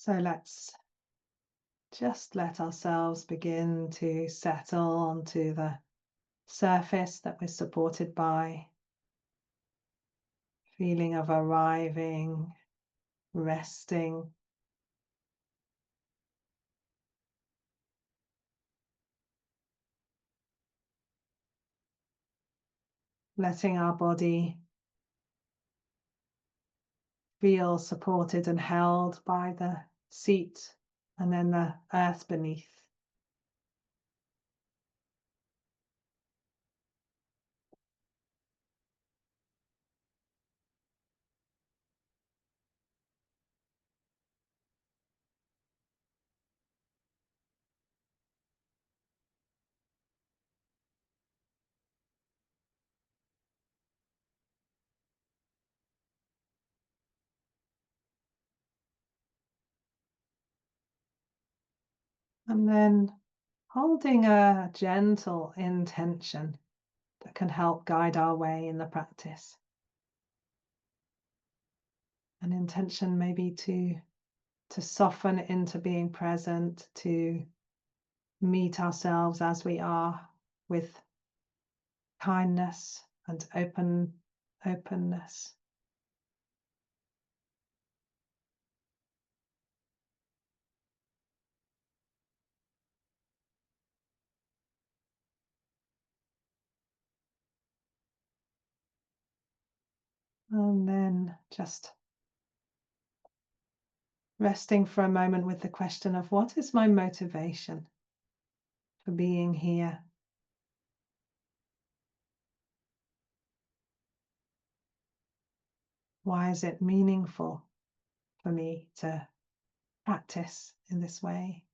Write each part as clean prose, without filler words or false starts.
So let's just let ourselves begin to settle onto the surface that we're supported by. Feeling of arriving, resting. Letting our body feel supported and held by the seat and then the earth beneath. And then holding a gentle intention that can help guide our way in the practice. An intention maybe to soften into being present, to meet ourselves as we are with kindness and openness. And then just resting for a moment with the question of what is my motivation for being here? Why is it meaningful for me to practice in this way?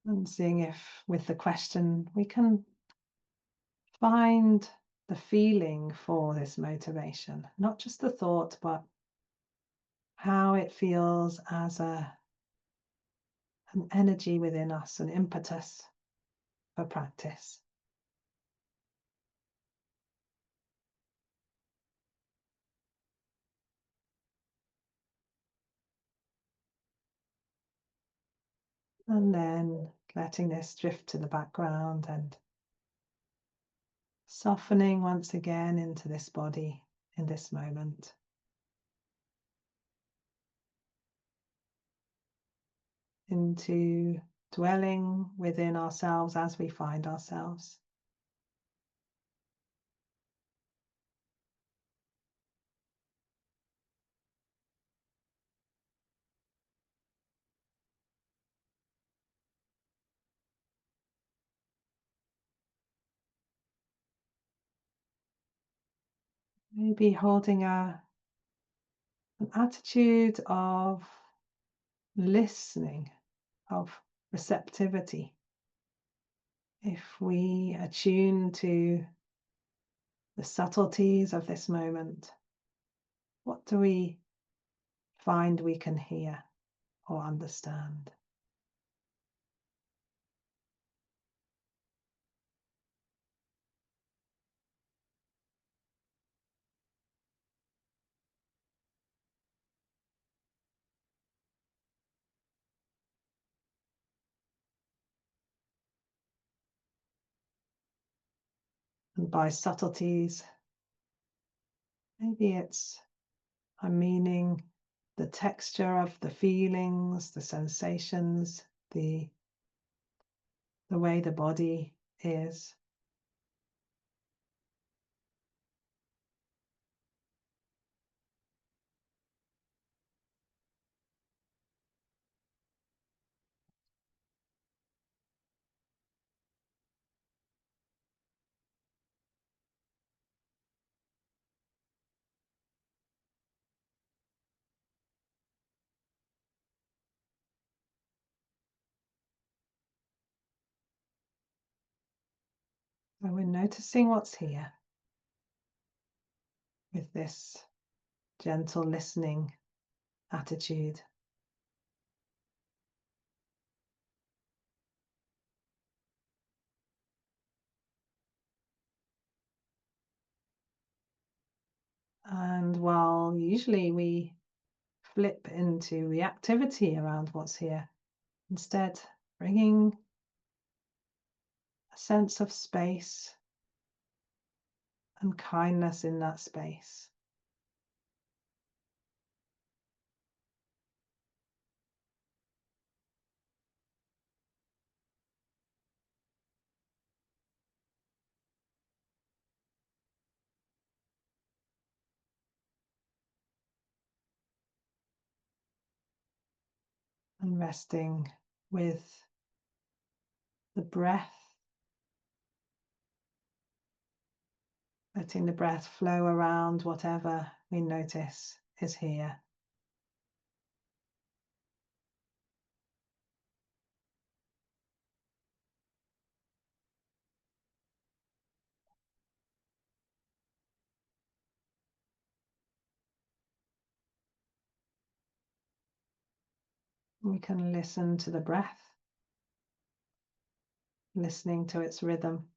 And seeing if with the question we can find the feeling for this motivation, not just the thought, but how it feels as an energy within us, an impetus for practice. And then letting this drift to the background and softening once again into this body in this moment. Into dwelling within ourselves as we find ourselves. Maybe holding an attitude of listening, of receptivity. If we attune to the subtleties of this moment, what do we find we can hear or understand? And by subtleties, maybe I'm meaning the texture of the feelings, the sensations, the way the body is. So we're noticing what's here with this gentle listening attitude. And while usually we flip into reactivity around what's here, instead bringing a sense of space and kindness in that space. And resting with the breath, letting the breath flow around whatever we notice is here. We can listen to the breath, listening to its rhythm.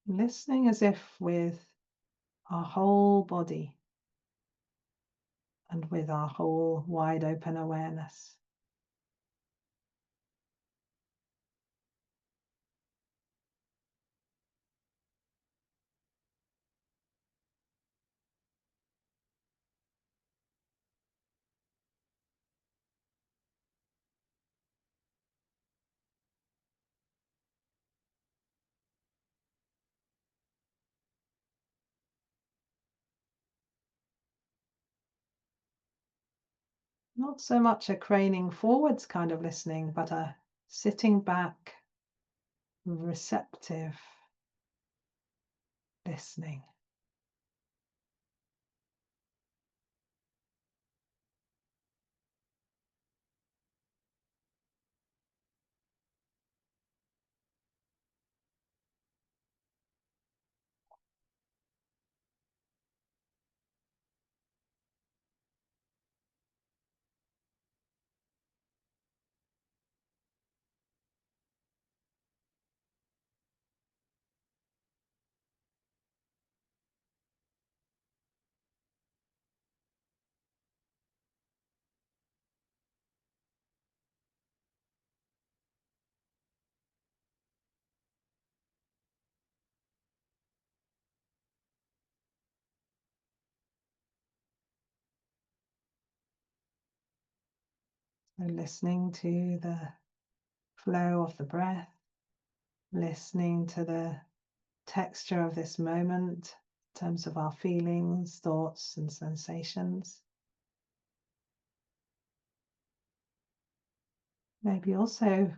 Listening as if with our whole body and with our whole wide open awareness. Not so much a craning forwards kind of listening, but a sitting back, receptive listening. So listening to the flow of the breath, listening to the texture of this moment in terms of our feelings, thoughts, and sensations. Maybe also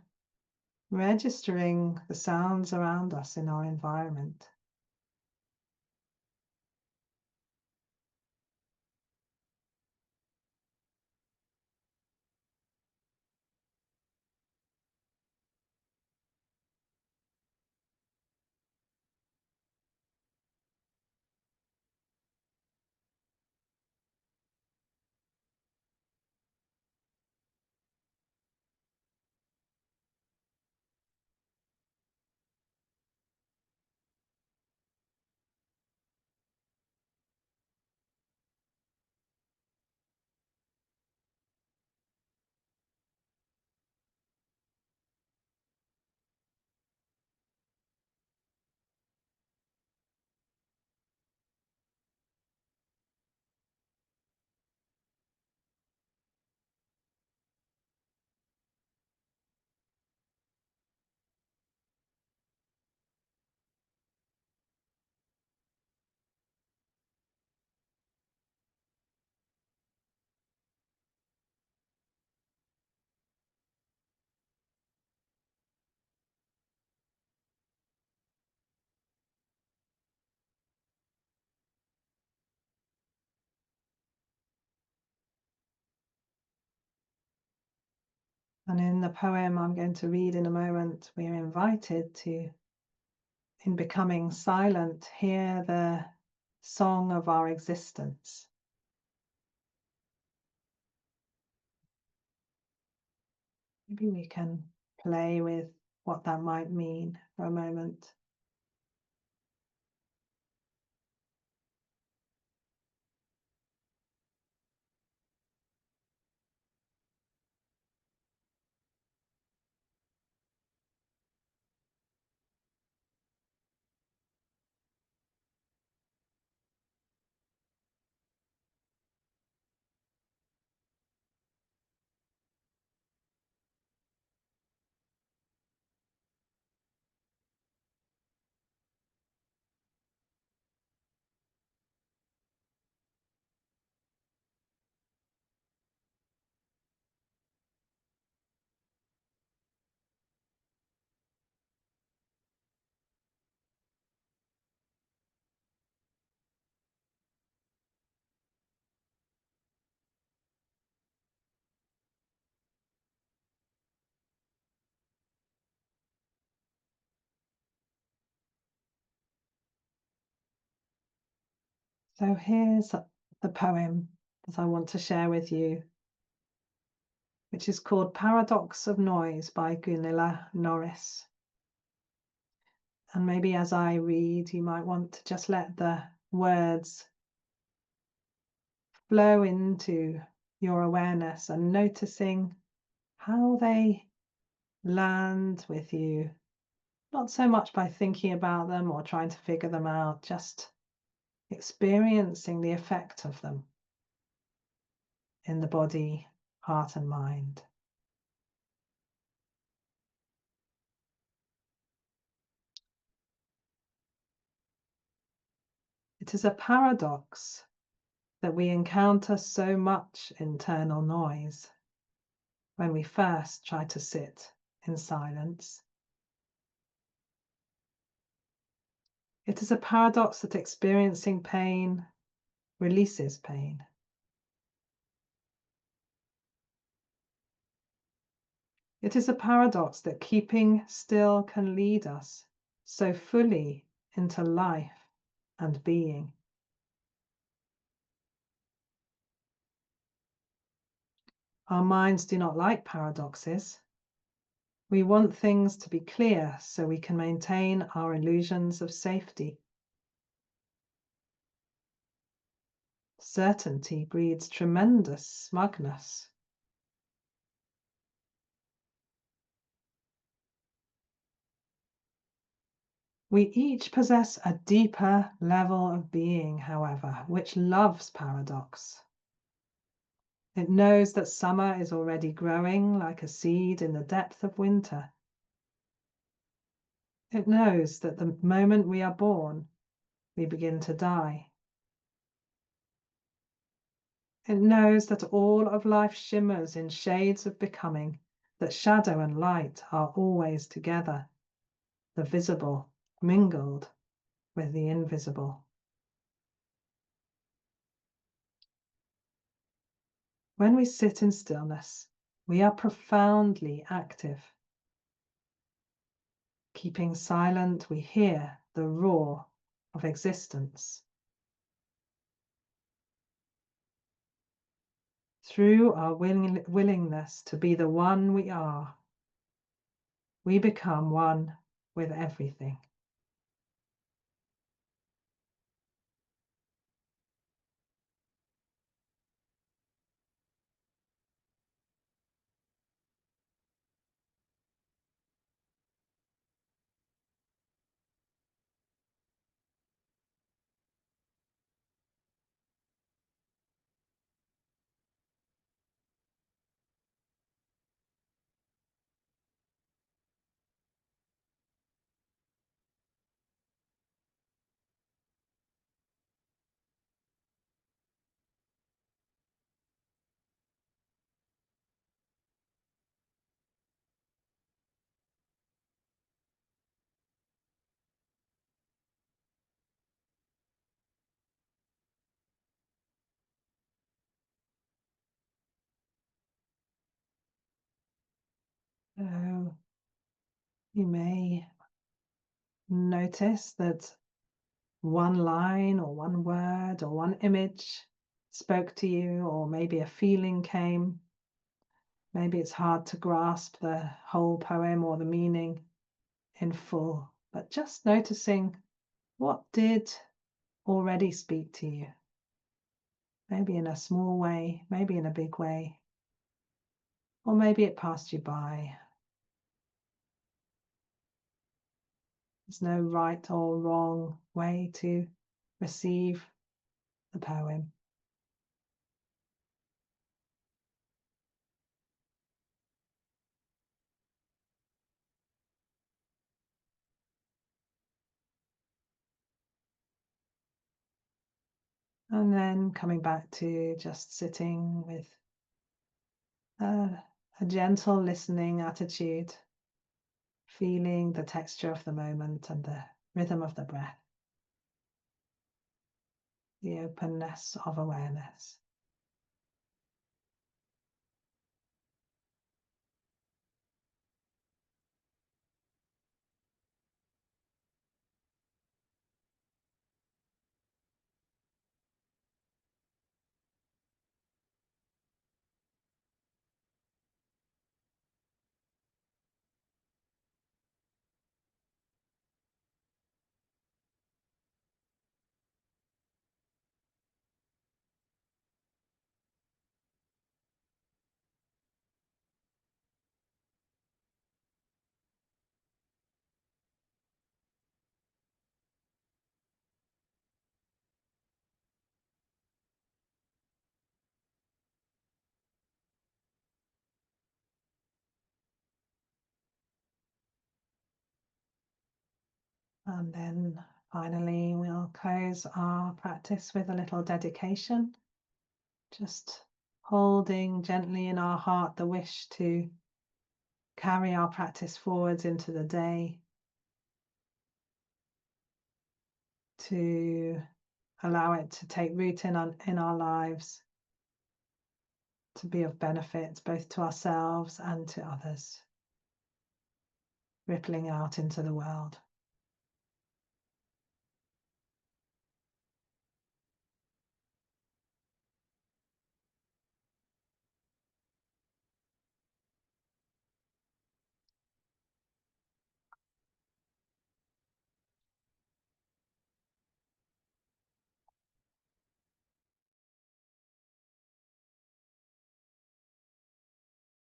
registering the sounds around us in our environment. And in the poem I'm going to read in a moment, we are invited to, in becoming silent, hear the song of our existence. Maybe we can play with what that might mean for a moment. So here's the poem that I want to share with you, which is called Paradox of Noise by Gunilla Norris. And maybe as I read, you might want to just let the words flow into your awareness and noticing how they land with you, not so much by thinking about them or trying to figure them out, just experiencing the effect of them in the body, heart, and mind. It is a paradox that we encounter so much internal noise when we first try to sit in silence. It is a paradox that experiencing pain releases pain. It is a paradox that keeping still can lead us so fully into life and being. Our minds do not like paradoxes. We want things to be clear so we can maintain our illusions of safety. Certainty breeds tremendous smugness. We each possess a deeper level of being, however, which loves paradox. It knows that summer is already growing like a seed in the depth of winter. It knows that the moment we are born, we begin to die. It knows that all of life shimmers in shades of becoming, that shadow and light are always together, the visible mingled with the invisible. When we sit in stillness, we are profoundly active. Keeping silent, we hear the roar of existence. Through our willingness to be the one we are, we become one with everything. So you may notice that one line or one word or one image spoke to you, or maybe a feeling came. Maybe it's hard to grasp the whole poem or the meaning in full, but just noticing what did already speak to you. Maybe in a small way, maybe in a big way, or maybe it passed you by. There's no right or wrong way to receive the poem. And then coming back to just sitting with a gentle listening attitude, feeling the texture of the moment and the rhythm of the breath, the openness of awareness. And then finally, we'll close our practice with a little dedication, just holding gently in our heart the wish to carry our practice forwards into the day, to allow it to take root in our lives, to be of benefit both to ourselves and to others, rippling out into the world.